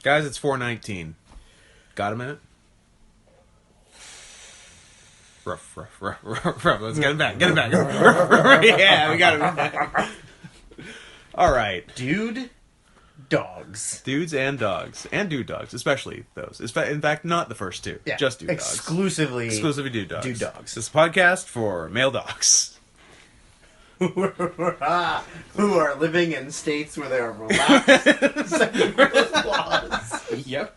Guys, it's 4:19. Got a minute? Rough. Let's get it back. Yeah, we got it back. All right. Dude, dogs. Dudes and dogs. And dude dogs, especially those. In fact, not the first two. Yeah. Just dude dogs. Exclusively dude dogs. Dude dogs. This is a podcast for male dogs. Who are living in states where there are relaxed sexual laws. Yep.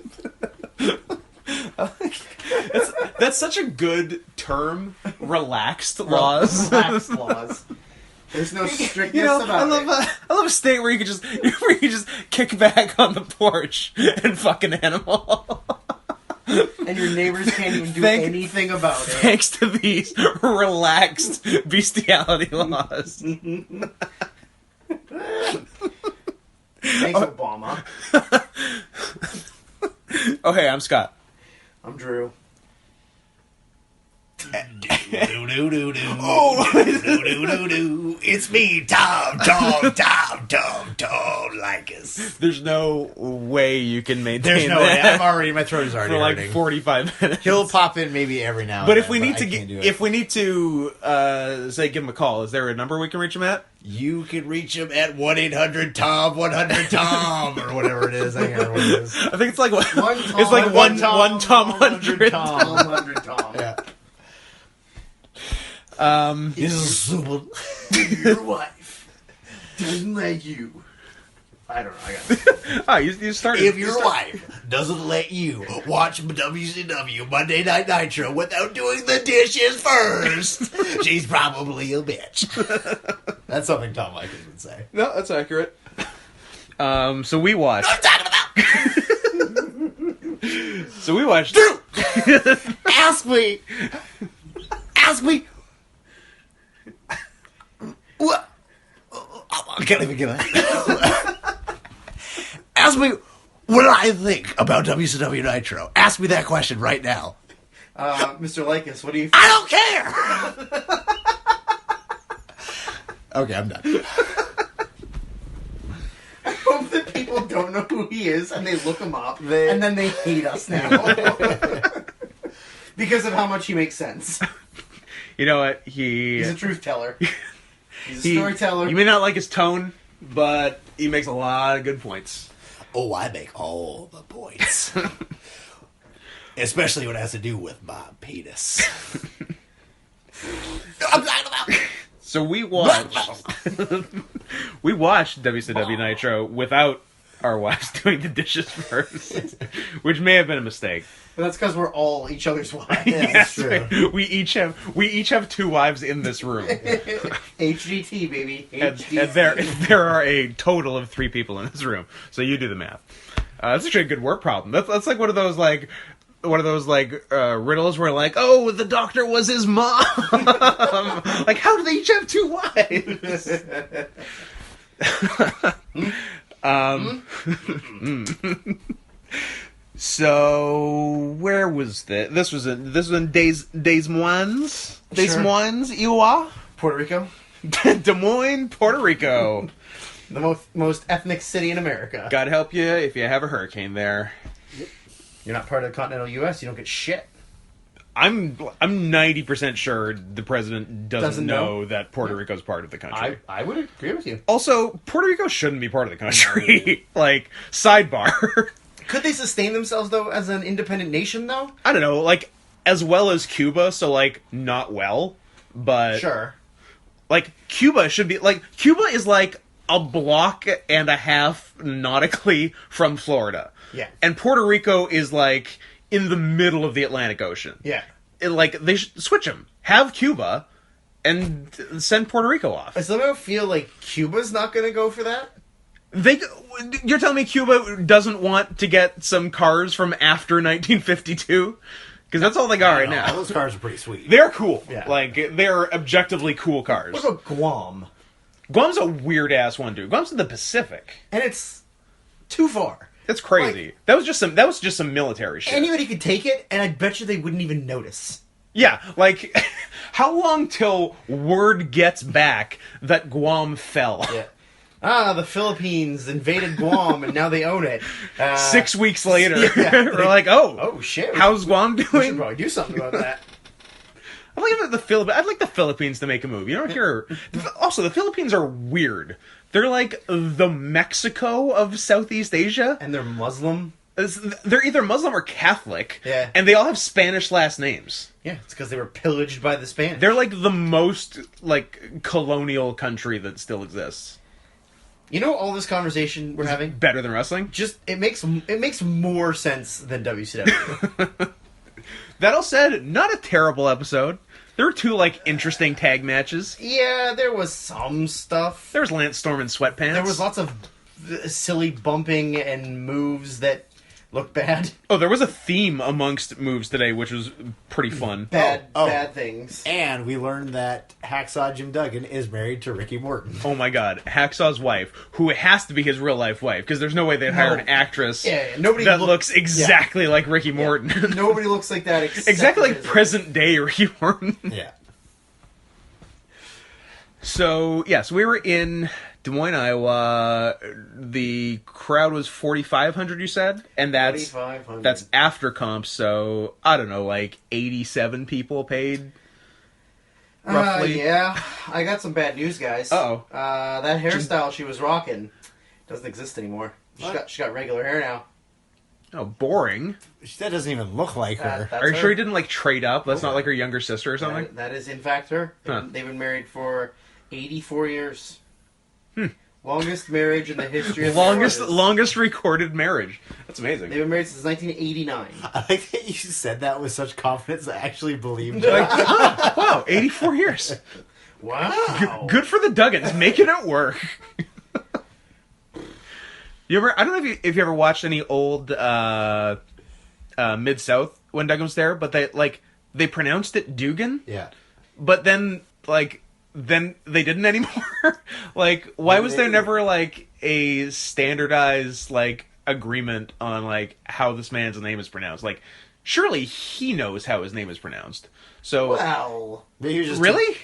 That's such a good term. Relaxed laws. Relaxed laws. There's no strictness about it. I love a state where you can just kick back on the porch and fuck an animal. And your neighbors can't even do anything about it. Thanks to these relaxed bestiality laws. Thanks, Obama. Oh, hey, I'm Scott. I'm Drew. It's me, Tom, Likas. There's no way you can maintain There's no way. that. My throat is already for like hurting. 45 minutes. He'll pop in maybe every now and But then. if we need to say give him a call, is there a number we can reach him at? You can reach him at 1-800-TOM, 100-TOM, or whatever it is. I can't remember what it is. I think it's like One Tom 100 Tom 100 Tom. Yeah. This is super. Your wife doesn't like you. I don't know. I got it. Oh, you started. If your wife doesn't let you watch WCW Monday Night Nitro without doing the dishes first, she's probably a bitch. That's something Tom Likas would say. No, that's accurate. So we watched. What I'm talking about! So we watched. Drew! Ask me. What? I can't even get it. Ask me what I think about WCW Nitro. Ask me that question right now. Mr. Likas, what do you? I don't care! Okay, I'm done. I hope that people don't know who he is and they look him up and then they hate us now because of how much he makes sense. You know what? He's a truth teller. He's a storyteller. You may not like his tone, but he makes a lot of good points. Oh, I make all the points. Especially when it has to do with my penis. I'm talking about... So we watched WCW Nitro without our wives doing the dishes first, which may have been a mistake. But that's because we're all each other's wives. Yeah, that's true. We each have two wives in this room. HGT, baby. HGT. And there are a total of 3 people in this room. So you do the math. That's actually a good work problem. That's like one of those riddles where like, oh, the doctor was his mom. Like, how do they each have 2 wives? So where was this? This was in Des Moines, Iowa, Puerto Rico, Des Moines, Puerto Rico, the most ethnic city in America. God help you if you have a hurricane there. You're not part of the continental U.S. You don't get shit. I'm 90% sure the president doesn't know that Puerto Rico's part of the country. I would agree with you. Also, Puerto Rico shouldn't be part of the country. Like, sidebar. Could they sustain themselves, though, as an independent nation, though? I don't know, like, as well as Cuba, so, like, not well, but... Sure. Like, Cuba should be... Like, Cuba is, like, a block and a half nautically from Florida. Yeah. And Puerto Rico is, like, in the middle of the Atlantic Ocean. Yeah. They should switch them. Have Cuba and send Puerto Rico off. I somehow feel like Cuba's not going to go for that. You're telling me Cuba doesn't want to get some cars from after 1952? Because that's all they got right now. All those cars are pretty sweet. They're cool. Yeah. Like, they're objectively cool cars. What about Guam? Guam's a weird-ass one, dude. Guam's in the Pacific. And it's too far. It's crazy. Like, that was just some military shit. Anybody could take it, and I bet you they wouldn't even notice. Yeah, like, how long till word gets back that Guam fell? Yeah. The Philippines invaded Guam and now they own it. 6 weeks later, Yeah. we're like, Oh shit! how's Guam We should doing? probably do something about that. I'd like the Philippines to make a movie. You don't hear. Also, the Philippines are weird. They're like the Mexico of Southeast Asia. And they're Muslim. They're either Muslim or Catholic. Yeah. And they all have Spanish last names. Yeah, it's because they were pillaged by the Spanish. They're like the most like colonial country that still exists. You know, all this conversation we're having, Better than wrestling. just it makes more sense than WCW. That all said, not a terrible episode. There were 2 like interesting tag matches. Yeah, there was some stuff. There was Lance Storm in sweatpants. There was lots of silly bumping and moves that looked bad. Oh, there was a theme amongst moves today, which was pretty fun. Bad things. And we learned that Hacksaw Jim Duggan is married to Ricky Morton. Oh my god, Hacksaw's wife, who has to be his real life wife, because there's no way they'd hire an actress nobody that looks exactly like Ricky Morton. Nobody looks like that. Exactly like present day Ricky Morton. Yeah. So we were in Des Moines, Iowa. The crowd was 4,500, you said? And that's 4,500. after comps, so I don't know, like 87 people paid roughly. Yeah, I got some bad news, guys. Uh-oh. That hairstyle she was rocking doesn't exist anymore. She got regular hair now. Oh, boring. That doesn't even look like her. That's Are you her. sure he didn't like trade up? That's not like her younger sister or something? That is in fact her. Huh. They've been married for 84 years. Longest marriage in the history of Longest recorded marriage. That's amazing. They've been married since 1989. I like that you said that with such confidence. I actually believed it. Like, oh, wow, 84 years. Wow. Good for the Duggans, making it work. You ever? I don't know if you ever watched any old Mid South when Duggan was there, but they pronounced it Dugan, Yeah. but then they didn't anymore. Like, why was there never like a standardized like agreement on like how this man's name is pronounced? Like, surely he knows how his name is pronounced. So Well, Maybe he was just really?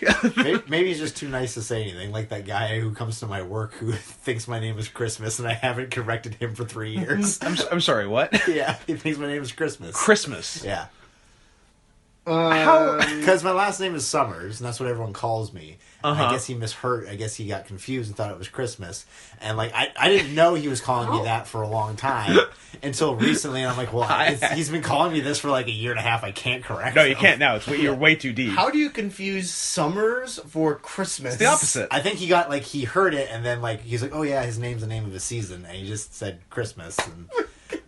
maybe he's just too nice to say anything. Like that guy who comes to my work who thinks my name is Christmas and I haven't corrected him for 3 years. I'm sorry. What? Yeah, he thinks my name is Christmas. Christmas. Yeah. How? Because my last name is Summers, and that's what everyone calls me. Uh-huh. I guess he misheard. I guess he got confused and thought it was Christmas. And, like, I didn't know he was calling me that for a long time until recently. And I'm like, well, he's been calling me this for, like, a year and a half. I can't correct No, him. you can't now. You're way too deep. how do you confuse summers for Christmas? It's the opposite. I think he heard it, and then, like, he's like, oh, yeah, his name's the name of the season. And he just said Christmas. And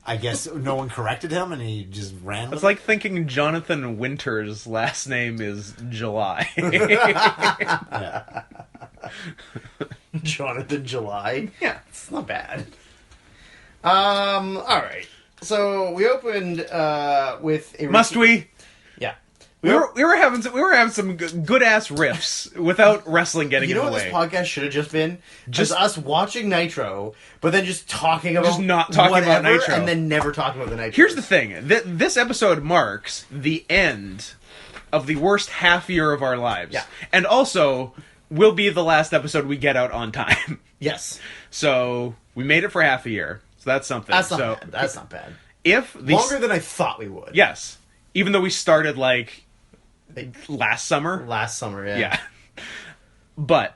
I guess no one corrected him, and he just ran with It's like thinking Jonathan Winter's last name is July. Yeah. Jonathan July. Yeah. It's not bad. All right. So we opened with a Must we? Yeah. We were having some good ass riffs without wrestling getting You in know the what way. this podcast should have just been? Just- Just us watching Nitro, but then just talking about Just not talking about whatever, Nitro. and then never talking about the Nitro. Here's the thing: this episode marks the end of the worst half year of our lives, Yeah. and also will be the last episode we get out on time. Yes. So we made it for half a year. So that's something. That's not so bad. That's not bad. if the Longer than I thought we would. yes, even though we started like last summer. Last summer, yeah. Yeah. But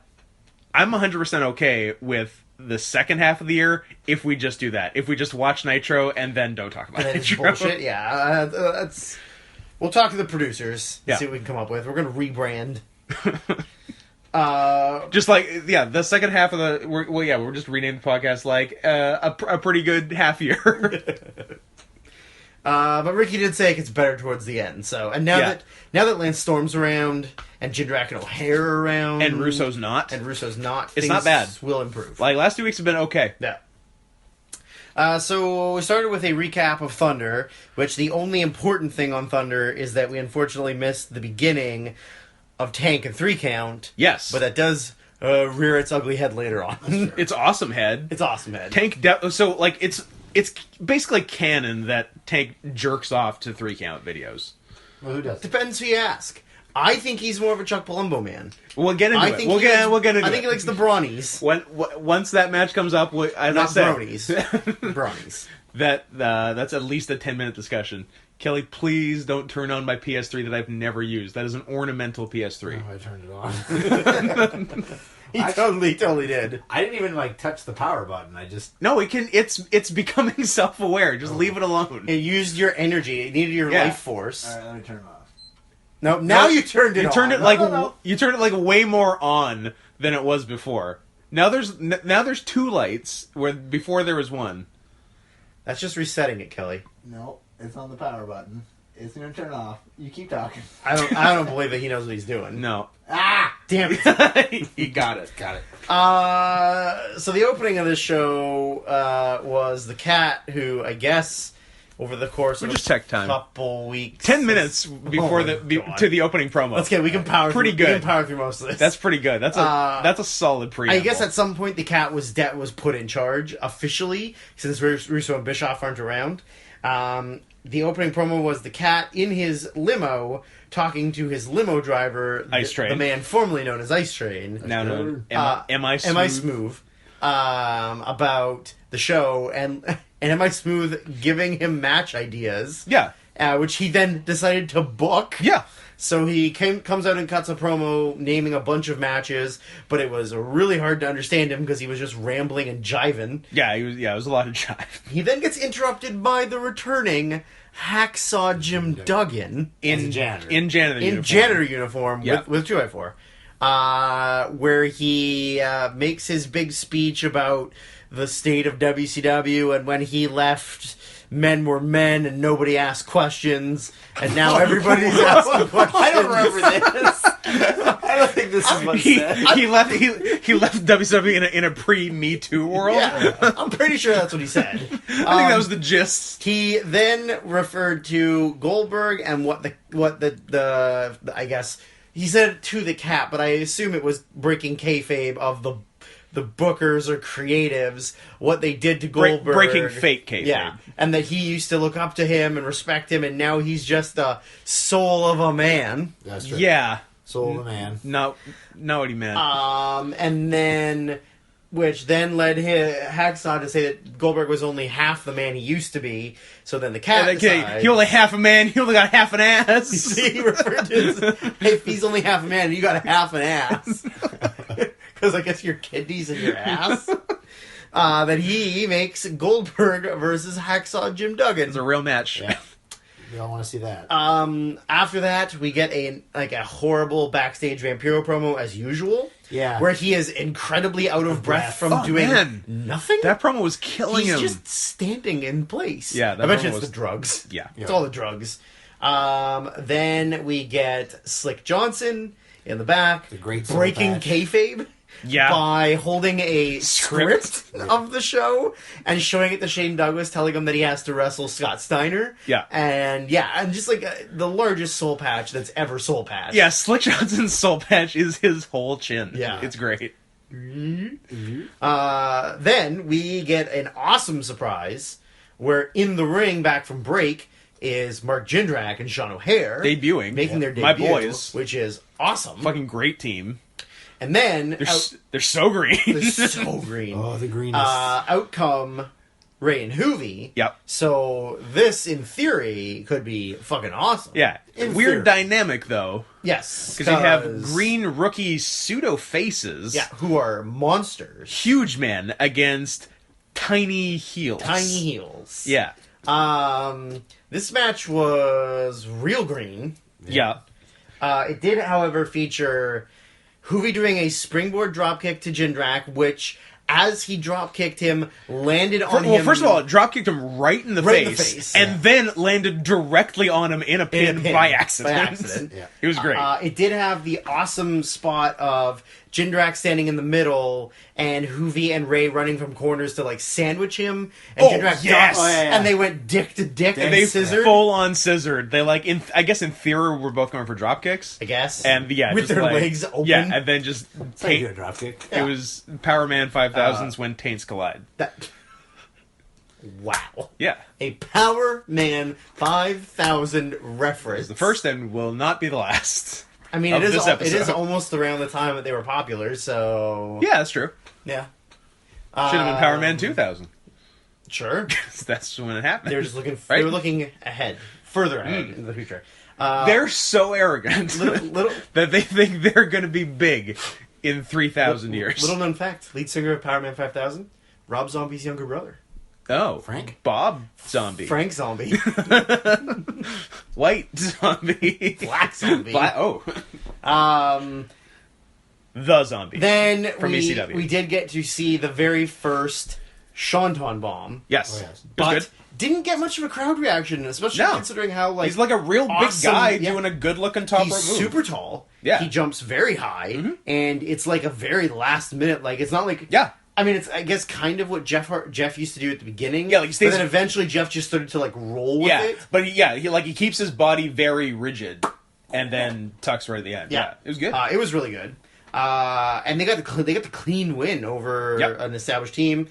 I'm 100% okay with the second half of the year if we just do that. If we just watch Nitro and then don't talk about And then it's Nitro. bullshit. Yeah. That's. We'll talk to the producers. Yeah. See what we can come up with. We're going to rebrand. Just like, yeah, the second half of the... we're just renaming the podcast like a pretty good half year. But Ricky did say it gets better towards the end. So, and now that Lance Storm's around and Jindrak and O'Hare are around, And Russo's not. It's not bad. Will improve. Like, last 2 weeks have been okay. Yeah. So we started with a recap of Thunder, which the only important thing on Thunder is that we unfortunately missed the beginning of Tank and 3 Count. Yes. But that does rear its ugly head later on. It's awesome head. It's awesome head. Tank... so, like, it's basically canon that Tank jerks off to 3 count videos. Well, who does? Depends who you ask. I think he's more of a Chuck Palumbo man. We'll get into it. We'll get into it. I think he likes the brawnies. Once that match comes up, as Not I said, bronies. Brownies. that's at least a 10-minute discussion. Kelly, please don't turn on my PS3 that I've never used. That is an ornamental PS3. Oh, I turned it on. He totally did. I didn't even touch the power button. I just No, it can. It's becoming self-aware. Just leave it alone. It used your energy. It needed your life force. all right. Let me turn it off. No, now you turned it You on. turned it No. you turned it way more on than it was before. Now there's two lights where before there was one. That's just resetting it, Kelly. No, it's on the power button. It's gonna turn off. You keep talking. I don't believe that he knows what he's doing. No, Damn it. he got it. So the opening of this show was the cat who, I guess, over the course of just check time. couple weeks, 10 minutes before God. to the opening promo. Let's get. We can power. Pretty through, good. We can power through most of this. That's pretty good. That's a solid preamble. I guess at some point the cat was put in charge officially since Russo and Bischoff aren't around. The opening promo was the cat in his limo talking to his limo driver, Ice Train, the man formerly known as Ice Train. Now known Am I Smooth? Am I Smooth? About the show and Am I Smooth giving him match ideas? Yeah. Which he then decided to book. Yeah. So he comes out and cuts a promo naming a bunch of matches, but it was really hard to understand him because he was just rambling and jiving. Yeah, it was a lot of jive. He then gets interrupted by the returning Hacksaw Jim Duggan In janitor. janitor uniform Yeah. with 2x4, where he makes his big speech about the state of WCW and when he left, men were men and nobody asked questions, and now everybody's asking questions. I don't remember this. I don't think this is what's said. he left WCW in a pre-Me Too world. Yeah, I'm pretty sure that's what he said. I think that was the gist. He then referred to Goldberg and what the I guess he said it to the cat, but I assume it was breaking kayfabe of the bookers or creatives, what they did to Goldberg. Breaking fake kayfabe. Yeah, and that he used to look up to him and respect him, and now he's just a soul of a man. That's true. Yeah. Soul of a man. No, what he meant. And then, which then led Hacksaw to say that Goldberg was only half the man he used to be. So then the cat decides, he only half a man. He only got half an ass. he referred to if he's only half a man, you got half an ass. Because I guess your kidneys in your ass. That he makes Goldberg versus Hacksaw Jim Duggan. It's a real match. Yeah. We all want to see that. After that, we get a horrible backstage Vampiro promo as usual. Yeah. Where he is incredibly out of breath from doing nothing. That promo was killing him. He's just standing in place. Yeah, that I bet promo you it's was- the drugs. Yeah. It's all the drugs. Then we get Slick Johnson in the back. The great soul breaking patch. kayfabe. Yeah. By holding a script of the show and showing it to Shane Douglas, telling him that he has to wrestle Scott Steiner. Yeah. And just the largest soul patch that's ever soul patched. Yeah, Slick Johnson's soul patch is his whole chin. Yeah. It's great. Then we get an awesome surprise where in the ring back from break is Mark Jindrak and Sean O'Hare Debuting. making their debut, My boys. which is awesome. Fucking great team. And then They're so green. they're so green. Oh, the greenness. Out come Ray and Hoovy. Yep. So this, in theory, could be fucking awesome. Yeah. In Weird theory. dynamic, though. Yes. Because you have green rookie pseudo faces. Yeah, who are monsters. Huge men against tiny heels. Tiny heels. Yeah. This match was real green. Yeah. It did, however, feature Hoovy doing a springboard dropkick to Jindrak, which, as he dropkicked him, landed on him. Well, first of all, it drop kicked him right in the Right in face, the face, and then landed directly on him in a pin, by accident. Yeah. It was great. It did have the awesome spot of Jindrak standing in the middle and Hoovy and Ray running from corners to sandwich him. And Jindrak yes! ducked, and they went dick to dick and They scissored. full on scissored. They I guess in theory we're both going for drop kicks. I guess. And yeah, with just their legs open. Yeah, and then just That's how you do a dropkick. It was Power Man 5000s when taints collide. Wow. Yeah. A Power Man 5000 reference. The first and will not be the last. I mean, of it this episode. is almost around the time that they were popular, so... Yeah, that's true. Yeah. Should have been Power Man 2000. Sure. That's when it happened. They were just looking... Right? They were looking ahead. Further ahead into the future. They're so arrogant little that they think they're going to be big in 3,000 years. Little known fact: lead singer of Power Man 5000, Rob Zombie's younger brother, Oh, Frank? Bob Zombie. Frank Zombie, White Zombie. Black Zombie. The Zombie. Then From ECW. we did get to see the very first Shanton bomb. Yes. Oh, yes. It was But good. didn't get much of a crowd reaction, especially No. considering how He's like a real awesome- big guy yeah. doing a good-looking top He's rope move. super tall. Yeah. He jumps very high, and it's like a very last minute. Like it's not like Yeah. I mean, it's I guess kind of what Jeff used to do at the beginning. Yeah, like he stays- but then eventually Jeff just started to like roll with Yeah, it. but he keeps his body very rigid, and then tucks right at the end. Yeah, it was good. It was really good. And they got the clean win over Yep. an established team,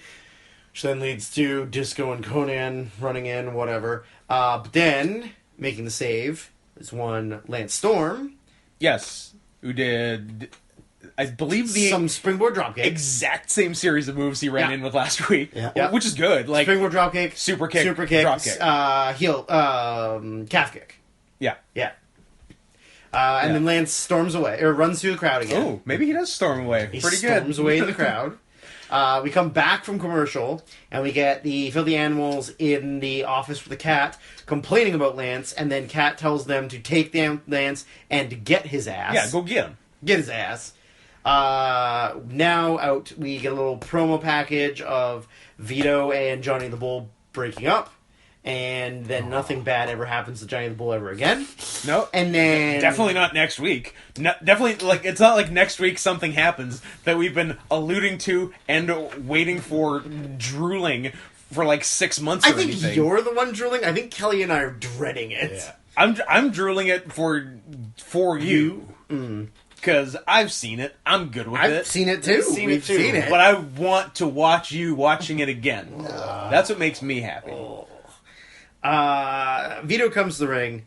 which then leads to Disco and Conan running in, whatever. But then making the save is one Lance Storm, Yes, who did, I believe, the some springboard dropkick, exact same series of moves he ran Yeah. in with last week, Yeah. which is good. Like, springboard dropkick, super kick, super kick, drop kick. heel, calf kick. Yeah. Yeah. And then Lance storms away, or runs through the crowd again. Oh, maybe he does storm away. He Pretty good. storms away in the crowd. We come back from commercial, and we get the filthy animals in the office with the cat complaining about Lance, and then Cat tells them to take down Lance and to get his ass. Yeah, go get him. Get his ass. Now out, we get a little promo package of Vito and Johnny the Bull breaking up, and then nothing bad ever happens to Johnny the Bull ever again. No, And then definitely not next week. No, definitely, like, it's not like next week something happens that we've been alluding to and waiting for, drooling for like 6 months. I or think anything. you're the one drooling. I think Kelly and I are dreading it. Yeah. I'm drooling it for you. Because I've seen it. I'm good with I've it. seen it too. seen We've it too. seen it. But I want to watch you watching it again. That's what makes me happy. Vito comes to the ring,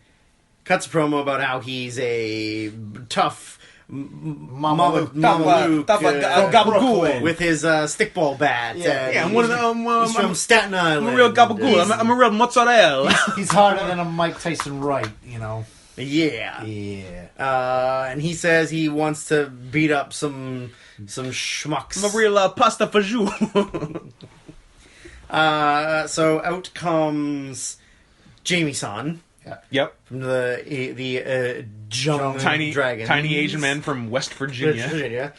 cuts a promo about how he's a tough Mama Luke gabagool. with his stickball bat. Yeah, Yeah, I'm one of them. He's from Staten Island. I'm a real gabagool. I'm a real mozzarella. He's harder than a Mike Tyson Wright, you know. Yeah. Yeah. And he says he wants to beat up some schmucks. I'm a real pasta fajoule. So out comes Jamie-san Yep. from the Jung Tiny Dragons. tiny Asian man from West Virginia. Virginia.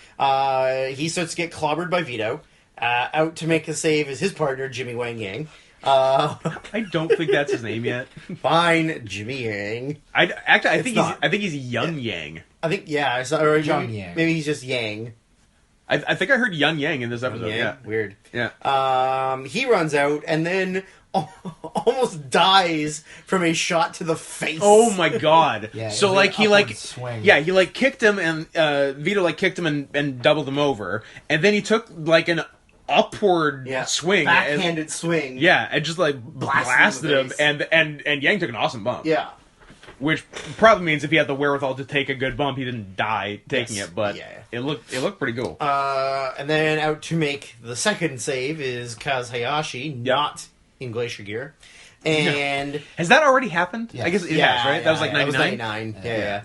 He starts to get clobbered by Vito. Out to make the save is his partner, Jimmy Wang Yang. I don't think that's his name yet. Fine, Jimmy Yang. I think not. he's Yun Yang. I think, yeah, I saw, or John maybe, Yang. maybe he's just Yang. I think I heard Yun Yang in this episode. Yang. Yeah. Weird. Yeah. He runs out and then almost dies from a shot to the face. Oh my god. Yeah, So it was like an he like upward swing. yeah, he like kicked him and Vito like kicked him and doubled him over. And then he took like an upward swing. Backhanded swing. Yeah, and just like blasted in him the and Yang took an awesome bump. Yeah. Which probably means if he had the wherewithal to take a good bump, he didn't die taking Yes. it, but Yeah. it looked pretty cool. And then out to make the second save is Kaz Hayashi, not in Glacier gear. And Has that already happened? Yes. I guess it has, right? That was like that was 99? 99. Yeah.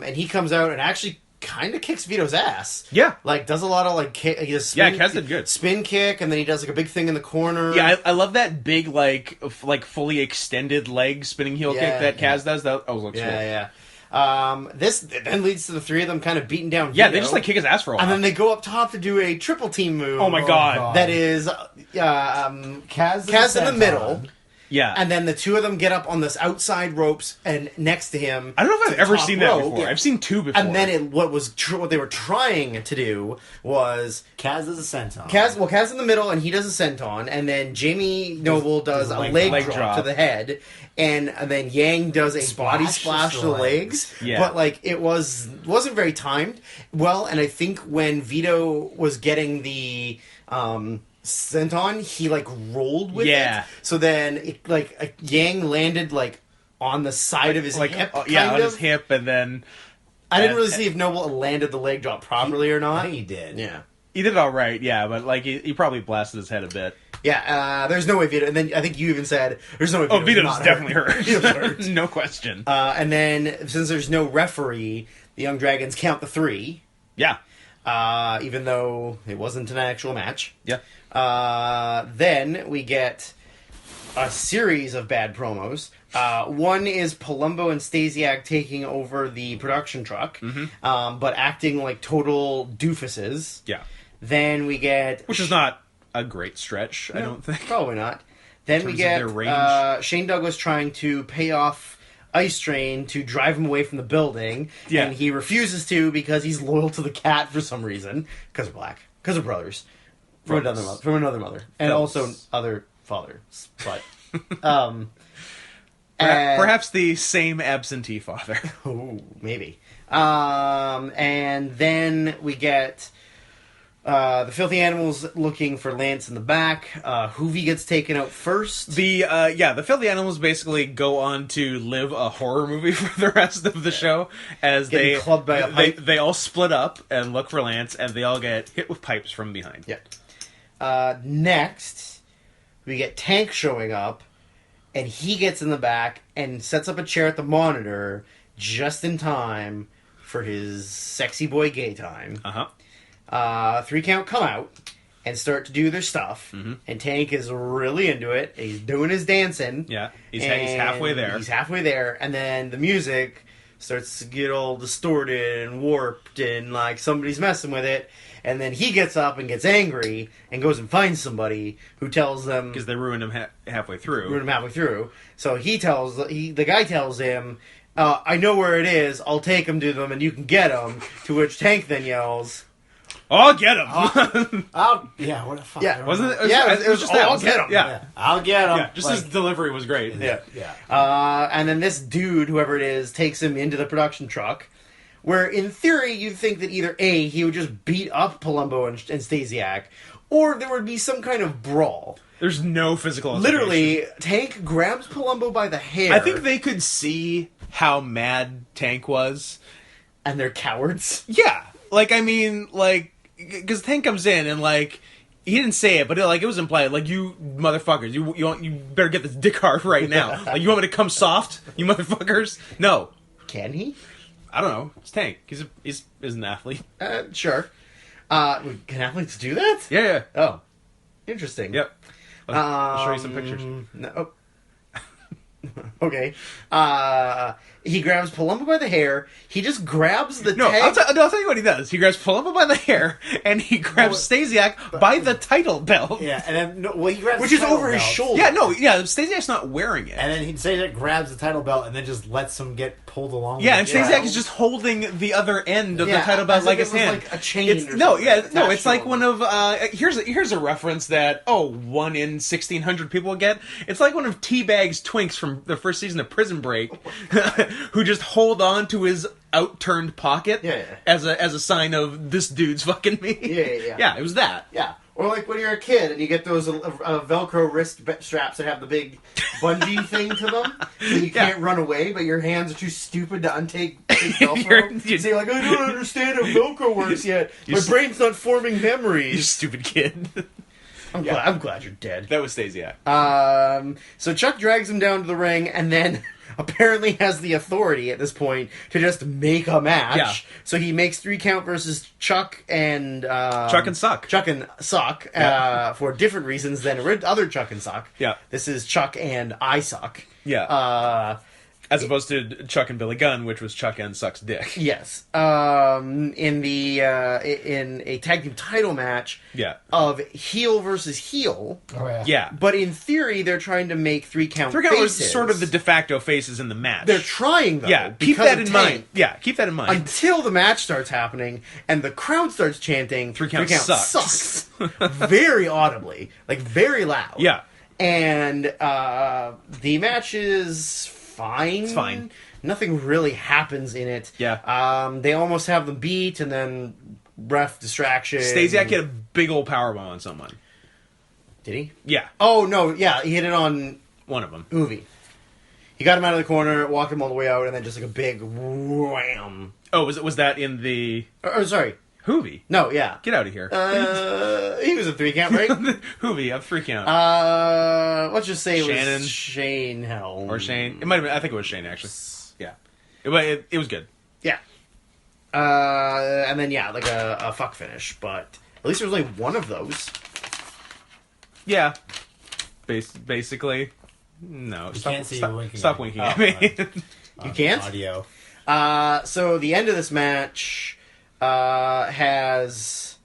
And he comes out and actually kind of kicks Vito's ass. Yeah. Like, does a lot of, like, kick. He does Yeah, Kaz did good. Spin kick, and then he does, like, a big thing in the corner. Yeah, I love that big, like fully extended leg spinning heel Yeah, kick that Kaz does. That looks cool. Yeah. This then leads to the three of them kind of beating down Yeah, Vito. they just like kick his ass for a while. And then they go up top to do a triple team move. oh my god. That is Kaz in the middle. Yeah. And then the two of them get up on this outside ropes and next to him. I don't know if to I've the ever top seen that rope. before. I've seen two before. And then what they were trying to do was Kaz is a senton. Kaz in the middle and he does a senton, and then Jamie Noble does a leg drop to the head, and then Yang does a body splash to the legs. Yeah. But like it wasn't very timed. Well, and I think when Vito was getting the senton, he like rolled with it. So then it, like Yang landed like on the side of his hip, on kind his hip, and then I didn't really see if Noble landed the leg drop properly or I not. think he did. Yeah. He did all right, yeah, but like he probably blasted his head a bit. Yeah, there's no way Vito... And then I think you even said, there's no way Oh, Vito's Vito's not definitely hurt. Vito's hurt. No question. And then, since there's no referee, the Young Dragons count the 3, Yeah. even though it wasn't an actual match. Yeah. Then we get a series of bad promos. One is Palumbo and Stasiak taking over the production truck, but acting like total doofuses. Yeah. Then we get... Which is not a great stretch, I don't think. Probably not. Then we terms of get their range. Shane Douglas trying to pay off Ice Train to drive him away from the building, Yeah. and he refuses to because he's loyal to the cat for some reason. Because they're black. Because they're brothers. From another mother. And also other fathers. But... Perhaps the same absentee father. Ooh, maybe. And then we get the Filthy Animals looking for Lance in the back. Hoovy gets taken out first. The Filthy Animals basically go on to live a horror movie for the rest of the show as Getting clubbed by a pipe. they all split up and look for Lance, and they all get hit with pipes from behind. Yeah. Next, we get Tank showing up, and he gets in the back and sets up a chair at the monitor just in time for his sexy boy gay time. 3 count come out and start to do their stuff, and Tank is really into it. He's doing his dancing. Yeah, he's halfway there. He's halfway there, and then the music starts to get all distorted and warped, and like somebody's messing with it. And then he gets up and gets angry and goes and finds somebody who tells them... Because they ruined him halfway through. So the guy tells him, I know where it is, I'll take him to them and you can get him. To which Tank then yells... I'll get him! Yeah, what the fuck? Yeah. Wasn't it? It was just that. I'll get him! Yeah. I'll get him. Yeah, just his delivery was great. Yeah. Yeah. And then this dude, whoever it is, takes him into the production truck. Where, in theory, you'd think that either A, he would just beat up Palumbo and Stasiak, or there would be some kind of brawl. There's no physical altercation. Literally, Tank grabs Palumbo by the hair. I think they could see how mad Tank was. And they're cowards. Yeah. Like, I mean, like, because Tank comes in and, like, he didn't say it, but it was implied, like, you motherfuckers, you better get this dick hard right now. Like, you want me to come soft, you motherfuckers? No. Can he? I don't know. It's Tank. He's an athlete. Sure. Can athletes do that? Yeah. Oh. Interesting. Yep. I'll show you some pictures. No. Okay. He grabs Palumbo by the hair. He just grabs the No, tag. I'll tell you what he does. He grabs Palumbo by the hair, and he grabs Stasiak by the title belt. Yeah, and then he grabs Which the is title over his belt. shoulder. Yeah, Stasiak's not wearing it. And then he'd say that grabs the title belt and then just lets him get pulled along. Yeah, and with it. Stasiak is just holding the other end of the title belt as like if his it was hand. like a chain. It's attached like to one him. of here's a reference that 1 in 1,600 people will get. It's like one of T-Bag's twinks from the first season of Prison Break, who just hold on to his outturned pocket as a sign of this dude's fucking me. Yeah. Yeah, it was that. Yeah. Or like when you're a kid and you get those Velcro wrist straps that have the big bungee thing to them, so you can't run away, but your hands are too stupid to untake Velcro. So you're like, I don't understand how Velcro works yet. My brain's not forming You memories. stupid kid. I'm glad you're dead. That was Stasiak. So Chuck drags him down to the ring and then apparently has the authority at this point to just make a match. Yeah. So he makes 3 count versus Chuck and Suck. Chuck and Suck for different reasons than other Chuck and Suck. Yeah. This is Chuck and I Suck. Yeah. As opposed to Chuck and Billy Gunn, which was Chuck and Suck's dick. Yes. In a tag team title match of heel versus heel. Oh, yeah. Yeah. But in theory, they're trying to make 3 count Three count was faces. sort of the de facto faces in the match. They're trying, though. Yeah, keep because that of in Tank. mind. Yeah, keep that in mind. Until the match starts happening and the crowd starts chanting, 3 count sucks. Very audibly. Like, very loud. Yeah. And the match is fine. It's fine. Nothing really happens in it. Yeah. They almost have them beat, and then ref distraction. Stasiak hit a big old powerbomb on someone. Did he? Yeah. Oh, no. Yeah, he hit it on One of them. Uvi. He got him out of the corner, walked him all the way out, and then just like a big wham. Oh, was that in the Sorry. Hoovy? No, yeah. Get out of here. He was a 3 count, right? Hoovy, a 3 count. Let's just say it Shannon. was Shane Helm. Or Shane. It might have been, I think it was Shane, actually. Yeah. It was good. Yeah. And then, yeah, like a fuck finish, but at least there was only one of those. Yeah. Basically. No. Can't see you winking. Stop winking at me. You can't? Audio. So the end of this match has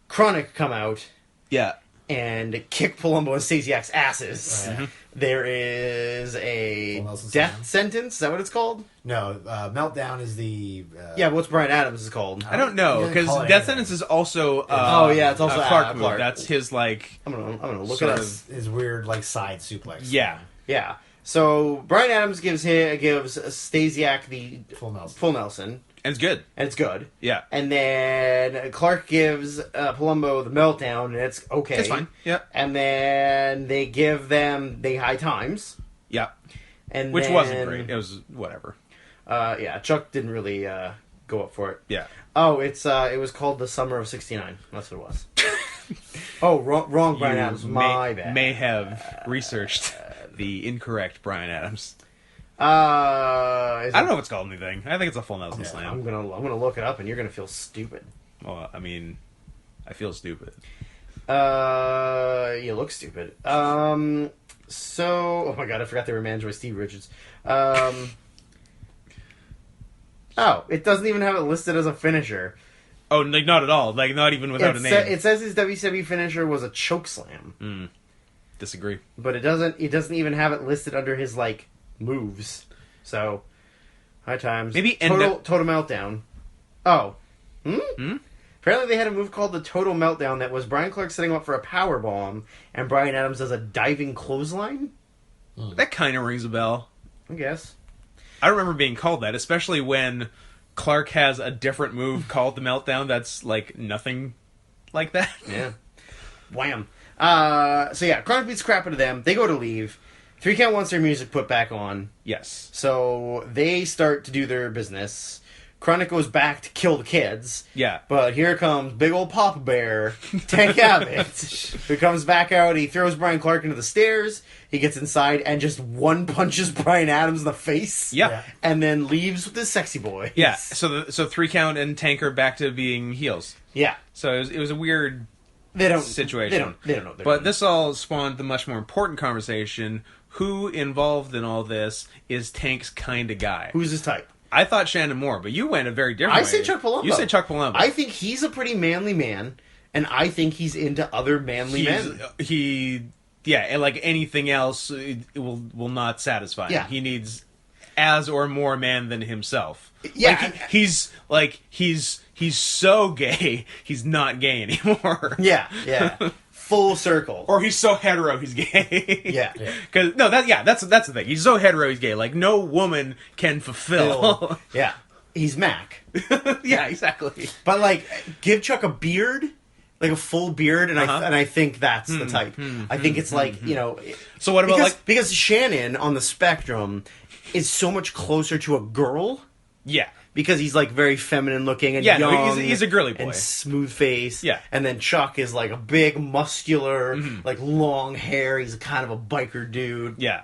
Chronic come out Yeah. and kick Palumbo and Stasiak's asses. Oh, yeah. There is a Full Nelson death Slam. sentence. Is that what it's called? No, Meltdown is the... Yeah, what's Brian Adams is called. I don't know, He doesn't because call it Death anything. Sentence is also Oh, yeah, it's also a Clark move. Clark. That's his, like... I'm gonna look Sort it up. of- His weird, like, side suplex. Yeah. Yeah. So Brian Adams gives Stasiak the Full Nelson. full Nelson, And it's good. and it's good. Yeah. And then Clark gives Palumbo the meltdown, and it's okay. It's fine. Yeah. And then they give them the high times, Yeah. and Which then, wasn't great. It was whatever. Yeah, Chuck didn't really go up for it. Yeah. Oh, it was called the Summer of '69. That's what it was. Oh, wrong Brian Adams. My bad. May have researched the incorrect Brian Adams. I I don't know if it's called anything. I think it's a full Nelson I'm Slam. gonna look it up, and you're gonna feel stupid. Well, I mean, I feel stupid. You look stupid. So, oh my god, I forgot they were managed by Steve Richards. Oh, it doesn't even have it listed as a finisher. Oh, like not at all. Like not even without a name. It says his WCW finisher was a choke slam, Disagree. but it doesn't even have it listed under his like moves. So, high times. Maybe total meltdown. Oh, Apparently, they had a move called the Total Meltdown that was Brian Clark setting up for a power bomb, and Brian Adams does a diving clothesline. That kind of rings a bell. I guess. I remember being called that, especially when Clark has a different move called the Meltdown that's like nothing like that. Yeah. Wham. So yeah, Chronic beats crap out of them. They go to leave. 3 Count wants their music put back on. Yes. So they start to do their business. Chronic goes back to kill the kids. Yeah. But here comes big old Papa Bear, Tank Abbott, who comes back out. He throws Brian Clark into the stairs. He gets inside and just one punches Brian Adams in the face. Yeah. And then leaves with his sexy boy. Yeah. So 3 Count and Tank are back to being heels. Yeah. So it was a weird They don't situation. They don't know. What they're But doing. this all spawned the much more important conversation. Who involved in all this is Tank's kind of guy? Who's his type? I thought Shannon Moore, but you went a very different I way. say Chuck Palumbo. You say Chuck Palumbo. I think he's a pretty manly man, and I think he's into other manly men. And like anything else, it will not satisfy him. Yeah. He needs as or more man than himself. Yeah. Like, he's so gay, he's not gay anymore. Yeah. Full circle. Or he's so hetero, he's gay. Yeah. Because that's the thing. He's so hetero, he's gay. Like no woman can fulfill. Yeah. He's Mac. Yeah, exactly. But like, give Chuck a beard, like a full beard, and I think that's the type. I think it's like So what about because Shannon on the spectrum is so much closer to a girl yeah. because he's like very feminine looking and Yeah, no, young. he's a girly boy. and smooth face. Yeah. And and then Chuck is like a big, muscular, like long hair. He's kind of a biker dude. Yeah.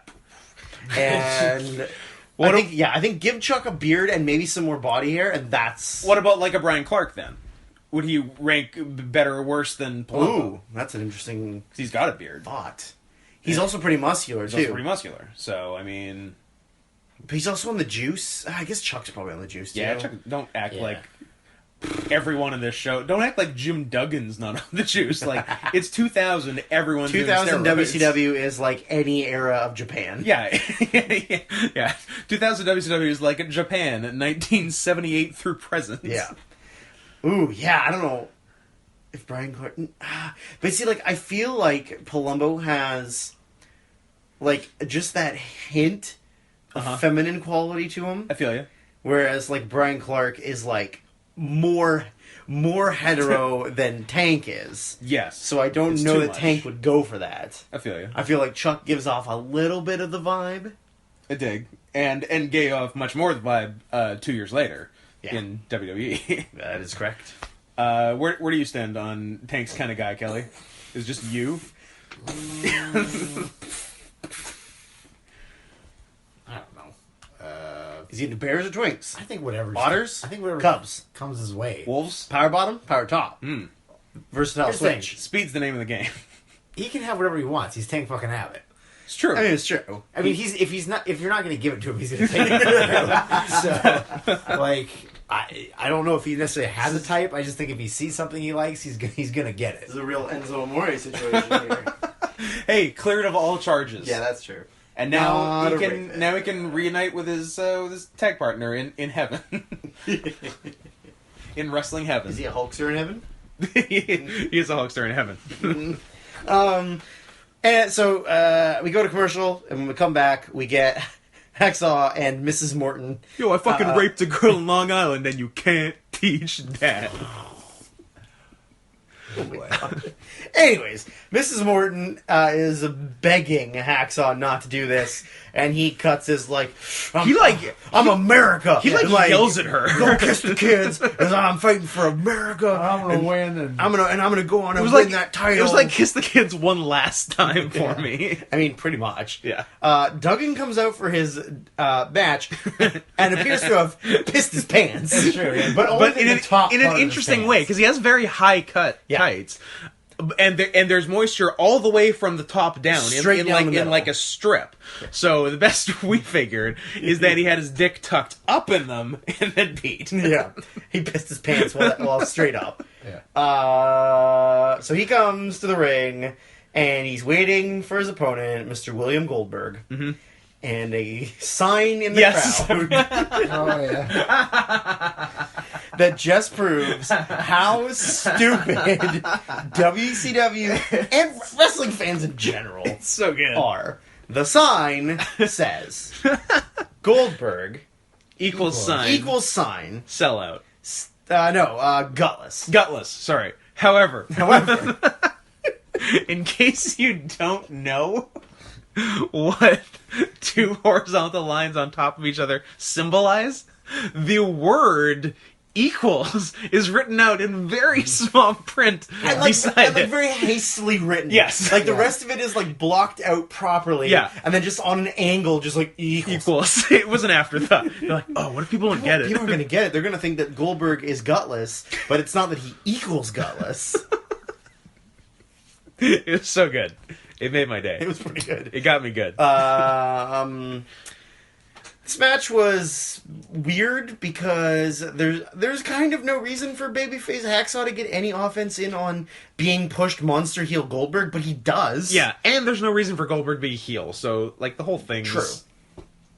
And I think give Chuck a beard and maybe some more body hair, and that's What about like a Brian Clark then? Would he rank better or worse than Palumbo? Ooh, that's an interesting 'Cause he's got a beard. thought. He's also pretty muscular He's too. also pretty muscular. So I mean, But he's also on the juice. I guess Chuck's probably on the juice too. yeah. Chuck, don't act Yeah. like everyone in this show. Don't act like Jim Duggan's not on the juice. Like it's 2000. Everyone's 2000 doing steroids. WCW is like any era of Japan. Yeah, yeah. 2000 WCW is like Japan, 1978 through present. Yeah. Ooh, yeah. I don't know if Brian Clark. But see, like, I feel like Palumbo has like just that hint of feminine quality to him, I feel you. whereas like Brian Clark is like more hetero than Tank is. Yes. So I don't It's know too that much. Tank would go for that. I feel you. I feel like Chuck gives off a little bit of the vibe. A dig. And gave off much more of the vibe 2 years later Yeah. in WWE. That is correct. Where do you stand on Tank's kind of guy, Kelly? Is it just you? I don't know. Is he into bears or twinks? I think whatever. Otters? I think whatever Cubs. comes his way. Wolves? Power bottom, power top. Versatile Here's the thing. switch. Speed's the name of the game. He can have whatever he wants. He's Tank fucking Abbott. It's true. I mean, it's true. I mean, if you're not going to give it to him, he's going to take it. So, like, I don't know if he necessarily has a type. I just think if he sees something he likes, he's going to get it. It's a real Enzo Amore situation here. Hey, cleared of all charges. Yeah, that's true. And now Not he a can rape. now he can reunite with his tag partner in heaven. In wrestling heaven. Is he a Hulkster in heaven? He is a Hulkster in heaven. And so we go to commercial, and when we come back, we get Hacksaw and Mrs. Morton. Yo, I fucking raped a girl in Long Island, and you can't teach that. Anyways, Mrs. Morton is begging Hacksaw not to do this, and he cuts his I'm America. He yells at her. Go kiss the kids, because I'm fighting for America. I'm going to win. And I'm gonna go on and was win like that title. It was like Kiss the Kids one last time for me. I mean, pretty much. Yeah. Duggan comes out for his match and appears to have pissed his pants. That's true, yeah. But only But in an interesting way, because he has very high cut tights. And there's moisture all the way from the top down, Straight in down like the middle. in like a strip. So the best we figured is that he had his dick tucked up in them and then peed. Yeah, he pissed his pants while straight up. Yeah. So he comes to the ring and he's waiting for his opponent, Mr. William Goldberg, and a sign in the crowd Oh, yeah. that just proves how stupid WCW and wrestling fans in general So good. are. The sign says Goldberg Equals sign. equals sign. Sellout. Gutless. Gutless. Sorry. However, in case you don't know what two horizontal lines on top of each other symbolize, the word equals is written out in very small print beside it. Very hastily written. Yes. Like the rest of it is like blocked out properly. Yeah. And then just on an angle, just like equals. Equals. It was an afterthought. You're like, oh, what if people don't get it? People are going to get it. They're going to think that Goldberg is gutless, but it's not that he equals gutless. It was so good. It made my day. It was pretty good. It got me good. This match was weird because there's kind of no reason for Babyface Hacksaw to get any offense in on being pushed monster heel Goldberg, but he does. Yeah, and there's no reason for Goldberg to be a heel, so like the whole thing is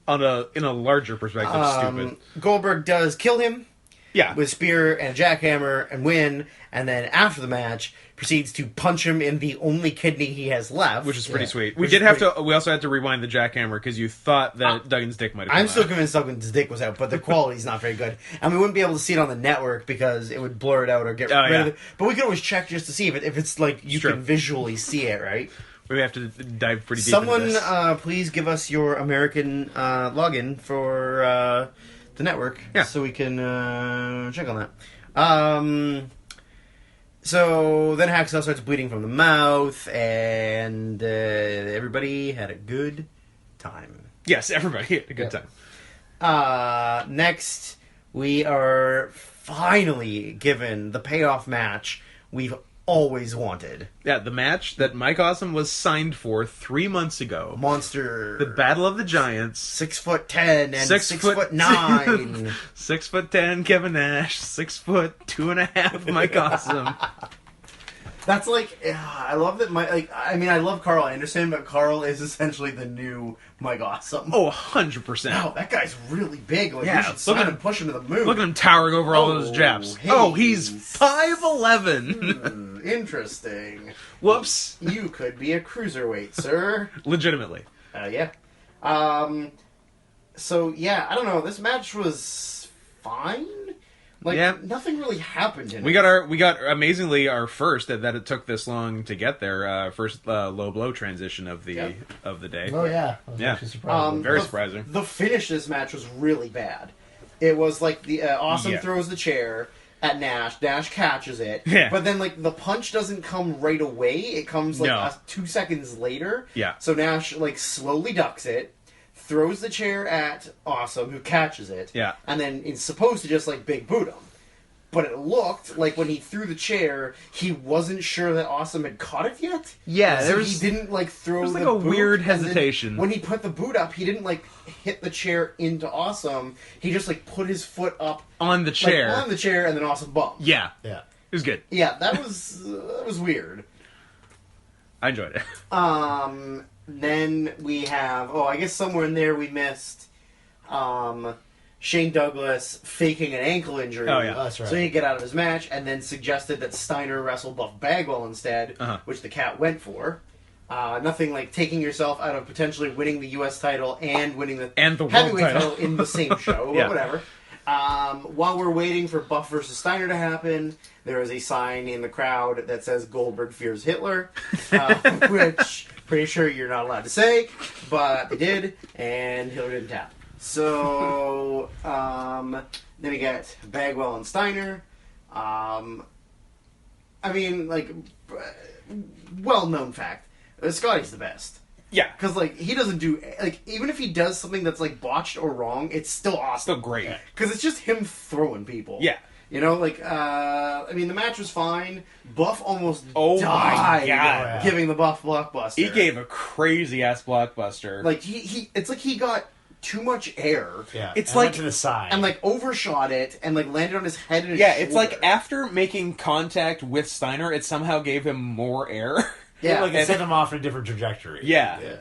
in a larger perspective stupid. Goldberg does kill him Yeah. with spear and jackhammer and win, and then after the match proceeds to punch him in the only kidney he has left, Which is pretty sweet. We Which did is have pretty- to. We also had to rewind the jackhammer because you thought that Duggan's dick might have. I'm come still out. convinced Duggan's dick was out, but the quality's not very good. And we wouldn't be able to see it on the network because it would blur it out or get rid yeah. of it. But we could always check just to see if it's like you True. can visually see it, right? We have to dive pretty deep. Someone, into this. please give us your American login for the network, Yeah. so we can check on that. So then Hacksaw starts bleeding from the mouth, and everybody had a good time. Yes, everybody had a good time. Next, we are finally given the payoff match we've always wanted. Yeah, the match that Mike Awesome was signed for 3 months ago. Monster. The Battle of the Giants. 6'10" and 6'9". 6'10" Kevin Nash. 6'2.5" Mike Awesome. That's like, I love that. I love Carl Anderson, but Carl is essentially the new Mike Awesome. Oh, 100%. Wow, that guy's really big. Like, Yeah, we should sign look at and push him to the moon. Look at him towering over all those jabs. hey. Oh, he's 5'11". Interesting. Whoops. You could be a cruiserweight, sir. Legitimately. Yeah. So yeah, I don't know. This match was fine. Yeah. nothing really happened in We it. got amazingly our first that it took this long to get there. First low blow transition of the Yep. of the day. Oh yeah, I was Yeah. actually surprised. Very the- surprising. The finish of this match was really bad. It was like the Awesome Yeah. throws the chair at Nash. Nash catches it, Yeah. but then like the punch doesn't come right away. It comes like No. 2 seconds later. Yeah. So Nash like slowly ducks it, throws the chair at Awesome, who catches it. Yeah. And then is supposed to just like big boot him. But it looked like when he threw the chair, he wasn't sure that Awesome had caught it yet. Yeah, So there was- he didn't like throw. there was, like, the a boot, weird and then hesitation. when he put the boot up, he didn't like hit the chair into Awesome. He just like put his foot up On the like, chair. on the chair, and then Awesome bumped. Yeah. yeah. It was good. Yeah, that was weird. I enjoyed it. Then we have I guess somewhere in there we missed Shane Douglas faking an ankle injury. Oh, yeah. That's right. So he could get out of his match, and then suggested that Steiner wrestle Buff Bagwell instead, Uh-huh. which the Cat went for. Nothing like taking yourself out of potentially winning the U.S. title and winning the And the world heavyweight title. title in the same show, Yeah. but whatever. While we're waiting for Buff versus Steiner to happen, there is a sign in the crowd that says Goldberg fears Hitler, which pretty sure you're not allowed to say, but they did, and Hitler didn't tap. So, then we get Bagwell and Steiner. I mean, like, well-known fact, Scotty's the best. Yeah. Because, like, he doesn't do... Like, even if he does something that's, like, botched or wrong, it's still awesome. Still great. Because it's just him throwing people. Yeah. You know, like, I mean, the match was fine. Buff almost Oh my died God. giving the Buff blockbuster. He gave a crazy ass blockbuster. Like, he it's like he got too much air. Yeah. It's and like- went to the side. And, like, overshot it and, like, landed on his head and his yeah, it's shoulder. like after making contact with Steiner, it somehow gave him more air. Yeah. like it set him off in a different trajectory. Yeah. Yeah.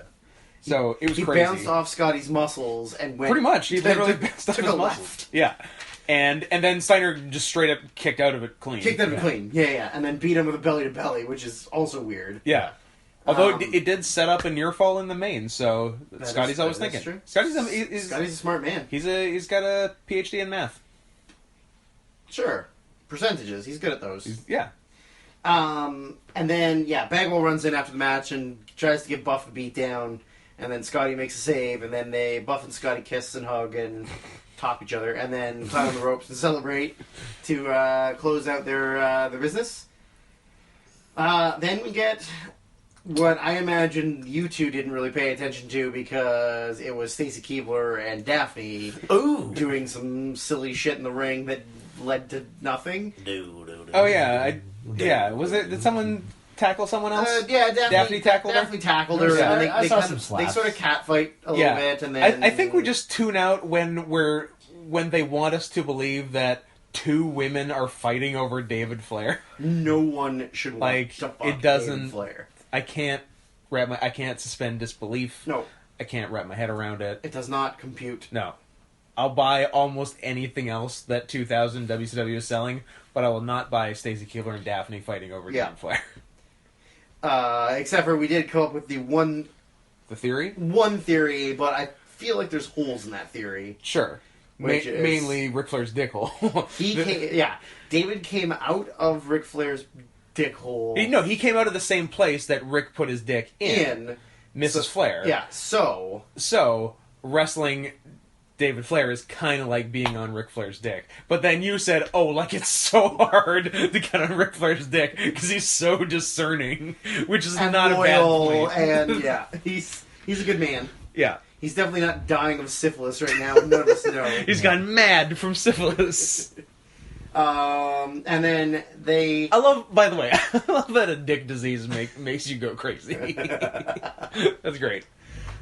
So it was He crazy. bounced off Scotty's muscles and went... Pretty much. He literally took- bounced off took his a muscles. left. Yeah. And then Steiner just straight up kicked out of it clean. Kicked him clean. Yeah. And then beat him with a belly-to-belly, which is also weird. Yeah. Although Um, it did set up a near fall in the main, so That Scotty's is- always that is thinking. true. Scotty's Scotty's a smart man. he's got a PhD in math. Sure. Percentages. He's good at those. Yeah. And then, Bagwell runs in after the match and tries to give Buff a beat down, and then Scotty makes a save, and then Buff and Scotty kiss and hug and top each other, and then climb on the ropes and celebrate to close out their business. Then we get what I imagine you two didn't really pay attention to because it was Stacy Keibler and Daphne Ooh. doing some silly shit in the ring that led to nothing. Oh yeah. Was it? Did someone tackle someone else? Daphne tackled her? Daphne tackled her. Yeah, and they, I they saw kind some of, slaps. They sort of catfight a little bit, and then I think we just tune out when they want us to believe that two women are fighting over David Flair. no one should want Like, to fuck it doesn't- David Flair. I can't suspend disbelief. No, I can't wrap my head around it. it does not compute. No. I'll buy almost anything else that 2000 WCW is selling, but I will not buy Stacy Keibler and Daphne fighting over Yeah. David Flair. Except for we did come up with the one The theory? theory, but I feel like there's holes in that theory. Sure. Which is- Mainly Ric Flair's dick hole. David came out of Ric Flair's dick hole. He came out of the same place that Rick put his dick in. Mrs. Flair. Yeah, so So, wrestling David Flair is kind of like being on Ric Flair's dick. But then you said, like it's so hard to get on Ric Flair's dick because he's so discerning, which is and not a loyal, bad point. and he's a good man. Yeah. He's definitely not dying of syphilis right now. None of us know. He's gone mad from syphilis. And then they. By the way, I love that a dick disease makes you go crazy. That's great.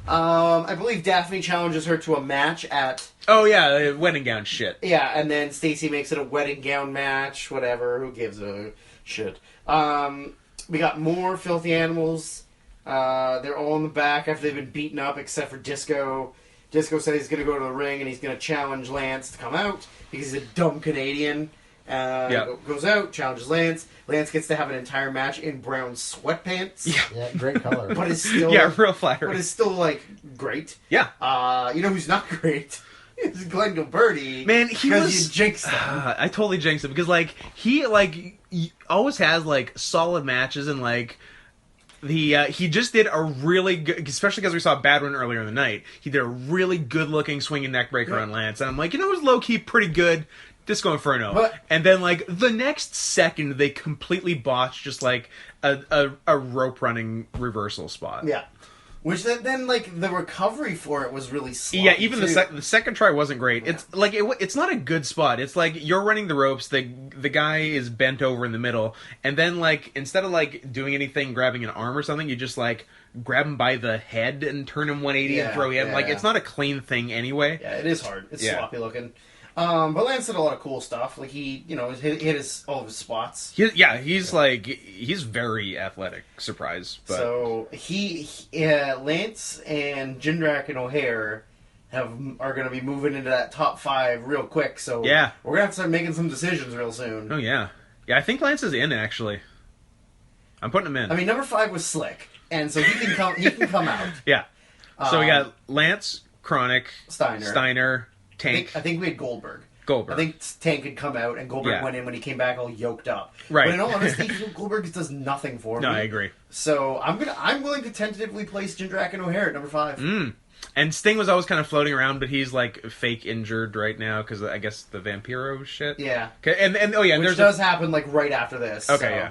I believe Daphne challenges her to a match at. Oh yeah, wedding gown shit. Yeah, and then Stacy makes it a wedding gown match. Whatever. Who gives a shit? We got more filthy animals. They're all in the back after they've been beaten up, except for Disco. Disco said he's going to go to the ring and he's going to challenge Lance to come out because he's a dumb Canadian. Goes out, challenges Lance. Lance gets to have an entire match in brown sweatpants. Yeah, great color. But is still Yeah, real flattering. But is still like great. Yeah. You know who's not great? It's Glenn Gilberti. Man, he because was... you jinxed him. I totally jinxed him, because, like, he always has, like, solid matches, and, like, he just did a really good, especially because we saw a bad one earlier in the night, he did a really good-looking swinging neckbreaker on Lance, and I'm like, it was low-key pretty good, Disco Inferno. But, and then, like, the next second, they completely botched just, like, a rope-running reversal spot. Yeah. Which then, like, the recovery for it was really slow. Yeah, even the second try wasn't great. Yeah. It's like it's not a good spot. It's like you're running the ropes. The guy is bent over in the middle, and then like instead of like doing anything, grabbing an arm or something, you just like grab him by the head and turn him 180 and throw him. Like it's not a clean thing anyway. Yeah, it is hard. It's sloppy looking. But Lance did a lot of cool stuff. Like he, hit all of his spots. He's very athletic. Surprise. But. So Lance and Jindrak and O'Hare are going to be moving into that top 5 real quick. So we're going to have to start making some decisions real soon. Oh yeah, I think Lance is in actually. I'm putting him in. I mean, number 5 was Slick, and so he can come. He can come out. Yeah. So we got Lance, Chronic, Steiner. Tank. I think we had Goldberg. I think Tank had come out, and Goldberg went in when he came back all yoked up. Right. But in all honesty, Goldberg does nothing for me. No, I agree. So I'm willing to tentatively place Jindrak and O'Hare at number 5. And Sting was always kind of floating around, but he's like fake injured right now because I guess the Vampiro shit. Yeah. And which does happen like right after this. Okay, yeah.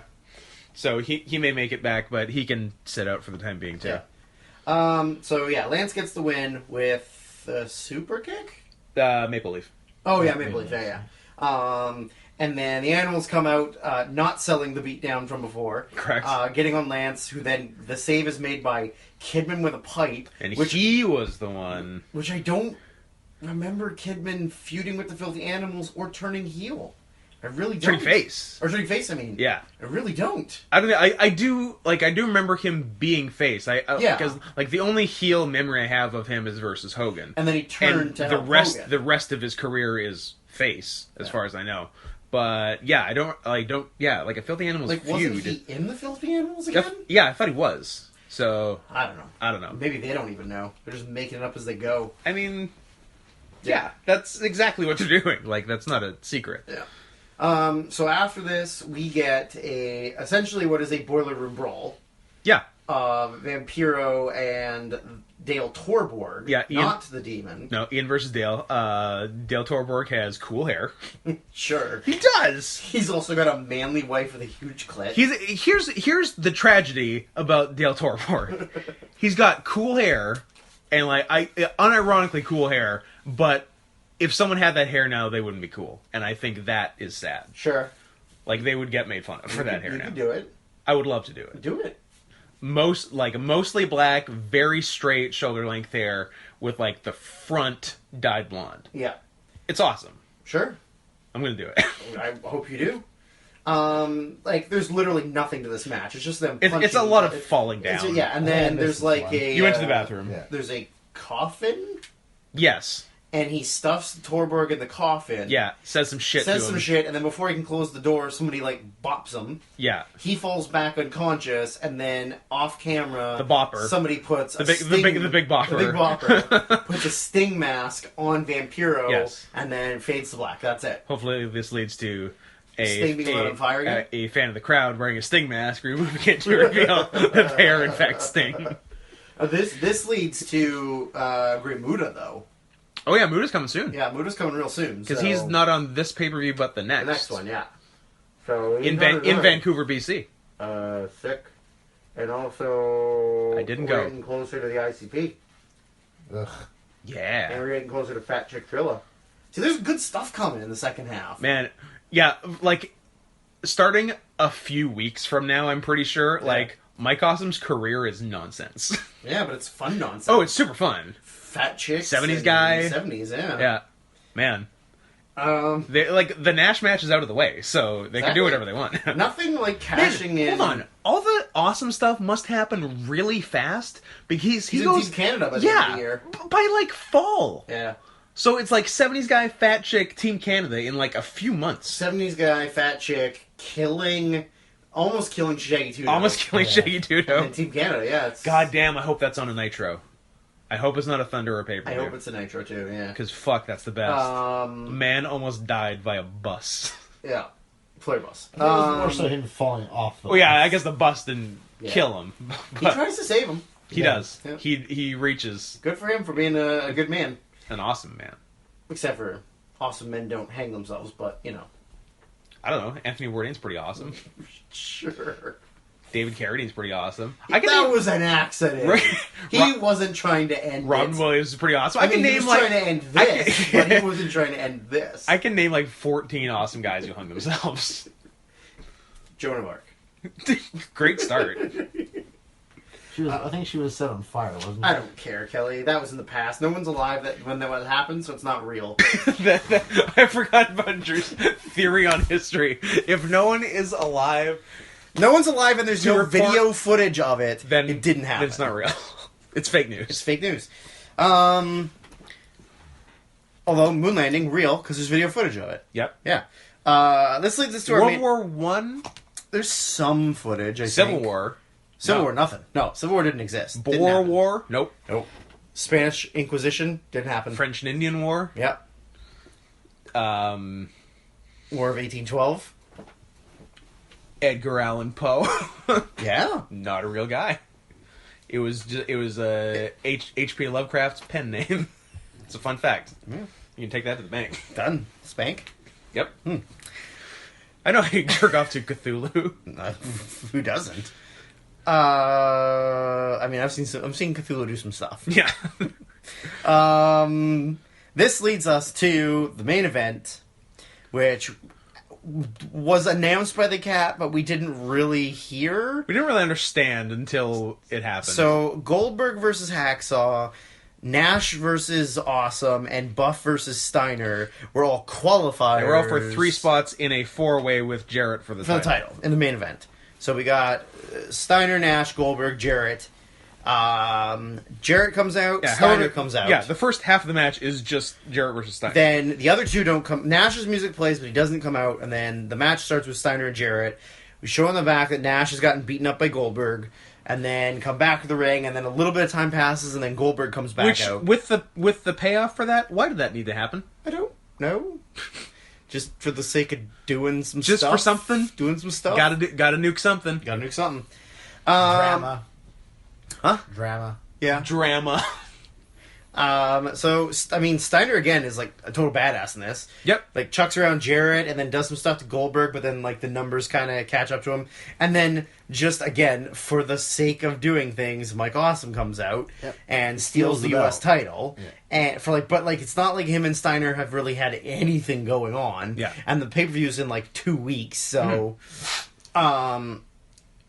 So he may make it back, but he can sit out for the time being too. Yeah. Lance gets the win with the super kick. Maple Leaf. Oh, yeah, Maple Leaf, yeah. And then the Animals come out, not selling the beatdown from before. Correct. Getting on Lance, who then, the save is made by Kidman with a pipe. And he was the one. Which I don't remember Kidman feuding with the Filthy Animals or turning heel. I really don't. Turning face. Or turning face, I mean. Yeah. I really don't. I don't know. I do remember him being face. Because like the only heel memory I have of him is versus Hogan. And then he turned to the rest. Hogan. The rest of his career is face, as far as I know. But yeah, I a Filthy Animals feud. Wasn't he in the Filthy Animals again? Yeah, I thought he was. So I don't know. Maybe they don't even know. They're just making it up as they go. I mean, yeah, that's exactly what they're doing. Like that's not a secret. Yeah. So after this, we get essentially what is a boiler room brawl. Yeah. Vampiro and Dale Torborg. Yeah, not the Demon. No, Ian versus Dale. Dale Torborg has cool hair. Sure. He does! He's also got a manly wife with a huge clit. Here's the tragedy about Dale Torborg. He's got cool hair, and unironically cool hair, but if someone had that hair now, they wouldn't be cool. And I think that is sad. Sure. Like, they would get made fun of for that hair now. You can do it. I would love to do it. Do it. Mostly black, very straight shoulder length hair with like the front dyed blonde. Yeah. It's awesome. Sure. I'm gonna do it. I hope you do. There's literally nothing to this match. It's just them punching. It's a lot of falling down. And then there's like You went to the bathroom. Yeah. There's a coffin. Yes. And he stuffs Torborg in the coffin. Yeah, says some shit to him. And then before he can close the door, somebody, bops him. Yeah. He falls back unconscious, and then off camera... The bopper. Somebody puts the big bopper. The big bopper. Puts a Sting mask on Vampiro, yes. And then fades to black. That's it. Hopefully this leads to Sting being lit on fire again? A fan of the crowd wearing a Sting mask, removing it to reveal that they are, in fact, Sting. This leads to Great Muta, though. Oh yeah, Muda's coming soon. Yeah, Muda's coming real soon. Because he's not on this pay-per-view, but the next. The next one, yeah. So in Vancouver, BC. Sick. And also... I didn't we're go. getting closer to the ICP. Ugh. Yeah. And we're getting closer to Fat Chick Thrilla. See, there's good stuff coming in the second half. Man, yeah, starting a few weeks from now, I'm pretty sure, Mike Awesome's career is nonsense. Yeah, but it's fun nonsense. Oh, it's super fun. Fat chicks. 70s guy. 70s, yeah. Yeah. Man. The Nash match is out of the way, so they can do whatever they want. Nothing like cashing in. Hold on. All the awesome stuff must happen really fast because he He's goes in Team Canada by the end of the year. By fall. Yeah. So it's 70s guy, fat chick, Team Canada in a few months. 70s guy, fat chick, almost killing Shaggy Tudo. Shaggy Tudo. And Team Canada, yeah. God damn, I hope that's on a Nitro. I hope it's not a Thunder or a pay-per-view. I hope it's a Nitro too. Yeah. Because fuck, that's the best. A man almost died by a bus. Yeah. Flare bus. It was more so him falling off the Well, yeah, I guess the bus didn't kill him. He tries to save him. He does. Yeah. He reaches. Good for him for being a good man. An awesome man. Except for awesome men don't hang themselves, but, you know. I don't know. Anthony Bourdain's pretty awesome. Sure. David Carradine's pretty awesome. That was an accident. He wasn't trying to end Robin it. Williams is pretty awesome. I mean, he was trying to end this, but he wasn't trying to end this. I can name like 14 awesome guys who hung themselves. Joan of Arc. Great start. I think she was set on fire, wasn't she? I don't care, Kelly. That was in the past. No one's alive when that happened, so it's not real. I forgot about Drew's theory on history. If no one is alive... No one's alive and there's no report, video footage of it, then it didn't happen. Then it's not real. It's fake news. It's fake news. Although, moon landing, real, because there's video footage of it. Yep. Yeah. This leads us to World War One. There's some footage, I Civil think. War. Civil War, nothing. No, Civil War didn't exist. Boer War? Nope. Spanish Inquisition didn't happen. French and Indian War? Yep. War of 1812? Edgar Allan Poe. Yeah. Not a real guy. It was H.P. Lovecraft's pen name. It's a fun fact. Yeah. You can take that to the bank. Done. Spank? Yep. I know how you jerk off to Cthulhu. Who doesn't? I mean, I'm seeing Cthulhu do some stuff. Yeah. This leads us to the main event, which was announced by the cat, but we didn't really hear. We didn't really understand until it happened. So, Goldberg versus Hacksaw, Nash versus Awesome, and Buff versus Steiner were all qualifiers. They were all for 3 spots in a 4-way with Jarrett for the title. In the main event. So we got Steiner, Nash, Goldberg, Jarrett. Jarrett comes out, Steiner comes out. Yeah, the first half of the match is just Jarrett versus Steiner. Then the other two don't come. Nash's music plays, but he doesn't come out. And then the match starts with Steiner and Jarrett. We show in the back that Nash has gotten beaten up by Goldberg. And then come back to the ring, and then a little bit of time passes, and then Goldberg comes back out. With the payoff for that, why did that need to happen? I don't know. Just for the sake of doing some stuff. Just for something? Doing some stuff. Gotta nuke something. Gotta nuke something. Drama. Huh? Drama. Yeah. Drama. So, I mean, Steiner, again, is, like, a total badass in this. Yep. Like, chucks around Jarrett, and then does some stuff to Goldberg, but then, like, the numbers kind of catch up to him. And then, just, again, for the sake of doing things, Mike Awesome comes out and steals the U.S. title. Yeah. And but, like, it's not like him and Steiner have really had anything going on. Yeah. And the pay-per-view's in, like, 2 weeks, so... And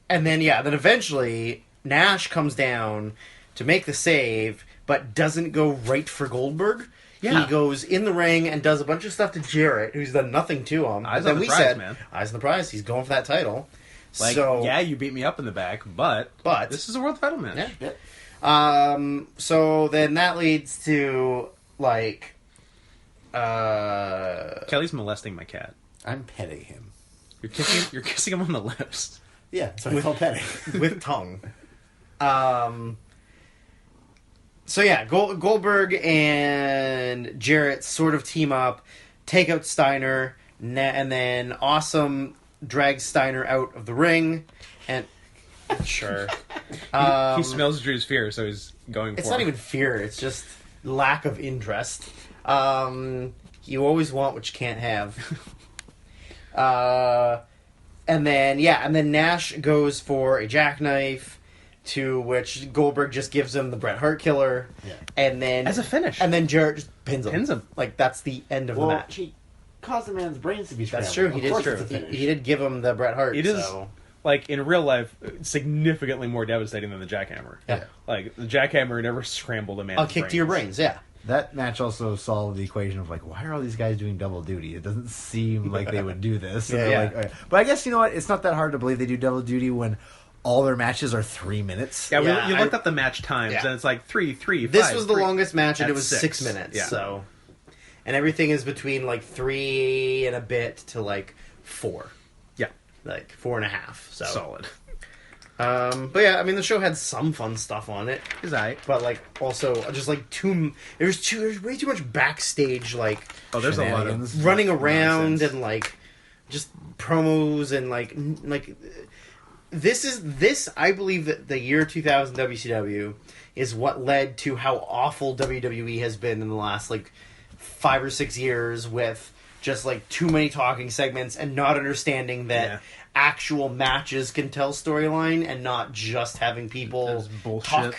then, then eventually, Nash comes down to make the save... but doesn't go right for Goldberg. Yeah. He goes in the ring and does a bunch of stuff to Jarrett, who's done nothing to him. Eyes on the prize, man. Eyes on the prize. He's going for that title. Like, yeah, you beat me up in the back, but this is a world title match. Yeah. So then that leads to, like... Kelly's molesting my cat. I'm petting him. You're kissing him on the lips. Yeah, that's what I call petting. With tongue. So yeah, Goldberg and Jarrett sort of team up, take out Steiner, and then Awesome drags Steiner out of the ring, and sure. He smells Drew's fear, so he's going for it. It's not even fear, it's just lack of interest. You always want what you can't have. And then Nash goes for a jackknife, to which Goldberg just gives him the Bret Hart killer. Yeah. And then... as a finish. And then Jarrett just pins him. Pins him. Like, that's the end of the match. He caused the man's brains to be scrambled. That's true. He did give him the Bret Hart. It is, like, in real life, significantly more devastating than the jackhammer. Yeah. Like, the jackhammer never scrambled a man's I'll kick to your brains, yeah. That match also solved the equation of, like, why are all these guys doing double duty? It doesn't seem like they would do this. And Yeah. like, okay. But I guess, you know what? It's not that hard to believe they do double duty when all their matches are 3 minutes. Yeah, Yeah, you looked up the match times, and it's like 3, 5, This was the 3. longest match, and it That's was 6 6. minutes, Yeah. so... And everything is between, like, 3 and a bit to, like, 4. Yeah. Like, 4.5, so... Solid. But yeah, I mean, the show had some fun stuff on it. Is I? But like, also just like there's way too much backstage like Oh, there's a lot of shenanigans. running around nonsense. and like just promos and like this I believe that the year 2000 WCW is what led to how awful WWE has been in the last like 5 or 6 years, with just like too many talking segments and not understanding that Yeah. actual matches can tell storyline and not just having people There's bullshit talk.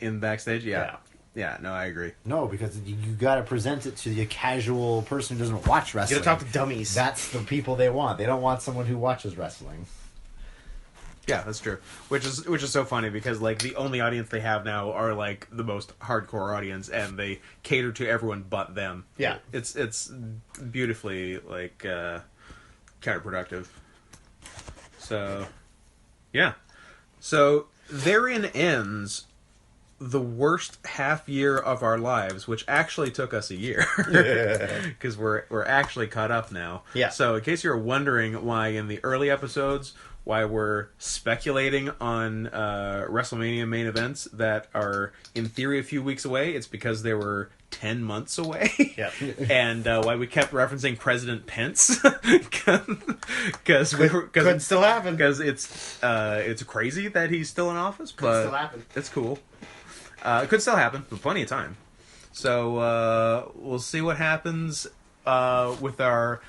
in backstage. Yeah. Yeah, no, I agree. No, because you got to present it to the casual person who doesn't watch You wrestling. gotta talk to dummies. That's the people they want. They don't want someone who watches wrestling. Yeah, that's true. Which is so funny because like the only audience they have now are like the most hardcore audience, and they cater to everyone but them. Yeah. It's beautifully like counterproductive. So yeah. So therein ends the worst half year of our lives, which actually took us a year because we're actually caught up now. Yeah. So in case you're wondering why in the early episodes why we're speculating on WrestleMania main events that are in theory a few weeks away, it's because they were 10 months away. Yeah. And why we kept referencing President Pence because Could still happen. because it's crazy that he's still in office, but still happen. it's cool. It could still happen, but plenty of time. So we'll see what happens with our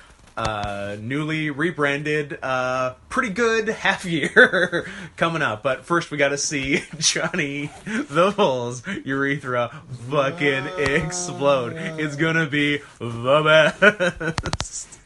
newly rebranded, pretty good half year coming up. But first, we got to see Johnny the Bull's urethra fucking explode. It's gonna be the best.